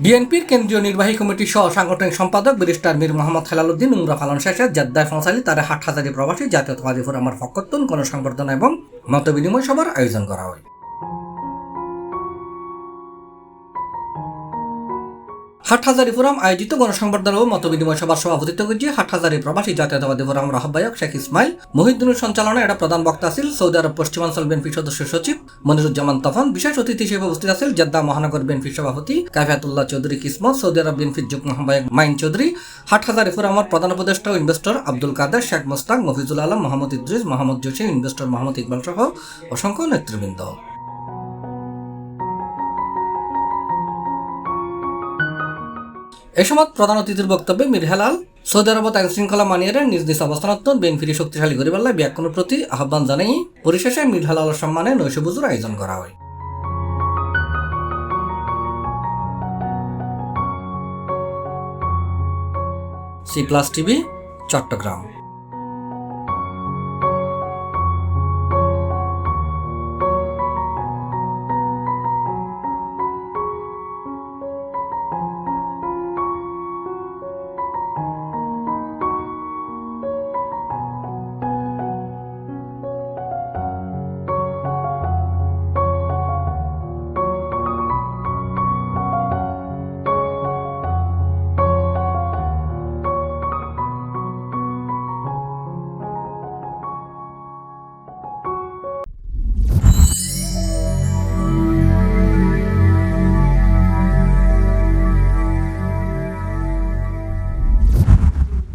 বিএনপির কেন্দ্রীয় নির্বাহী কমিটির সহ সাংগঠনিক সম্পাদক ব্যারিস্টার মীর মোহাম্মদ হেলালুদ্দিন উমরা পালন শেষে জেদ্দায় পৌঁছালে তারা হাটহাজারী প্রবাসী জাতীয়তাবাদী ফোরামের পক্ষত্বন গণসংবর্ধনা এবং মতবিনিময় সভার আয়োজন করা হয়। হাটহাজারী ফোরাম আয়োজিত গণসংবর্ধনা ও মতবিনিময় সভার সভাপতিত্ব করছে হাটহাজারী প্রবাসী জাতীয়তাবাদী ফোরামের আহ্বায়ক শেখ ইসমাইল মহিউদ্দিনের সঞ্চালনায় এটা প্রধান বক্তা ছিল সৌদি আরব পশ্চিমাঞ্চল বিএনপির সদস্য সচিব মনিরুজ্জামান তফান। বিশেষ অতিথি হিসেবে উপস্থিত আছেন জেদ্দা মহানগর বিএনপির সভাপতি কাফিয়াতুল্লাহ চৌধুরী কিসমত, সৌদি আরব বিএনপির যুগ্ম আহ্বায়ক মাইন চৌধুরী, হাটহাজারী ফোরামের প্রধান উপদেষ্টা ও ইনভেস্টর আব্দুল কাদের, শেখ মোস্তাক, মফিজুল আলম, মোহাম্মদ ইদ্রিস, মোহাম্মদ জসিম, ইনভেস্টর মোহাম্মদ ইকবাল সহ অসংখ্য নেতৃবৃন্দ। এ সময় প্রধান অতিথির বক্তব্যে মীর হেলাল সৌদি আরবত আইন শৃঙ্খলা মানিয়ে নিজ নিজ অবস্থানত বিএনপির শক্তিশালী গরিবাল্লায় ব্যাকুণের প্রতি আহ্বান জানাই পরিশেষে মীর হেলালের সম্মানে নৈশভোজের আয়োজন করা হয়। C+ TV, Chittagong.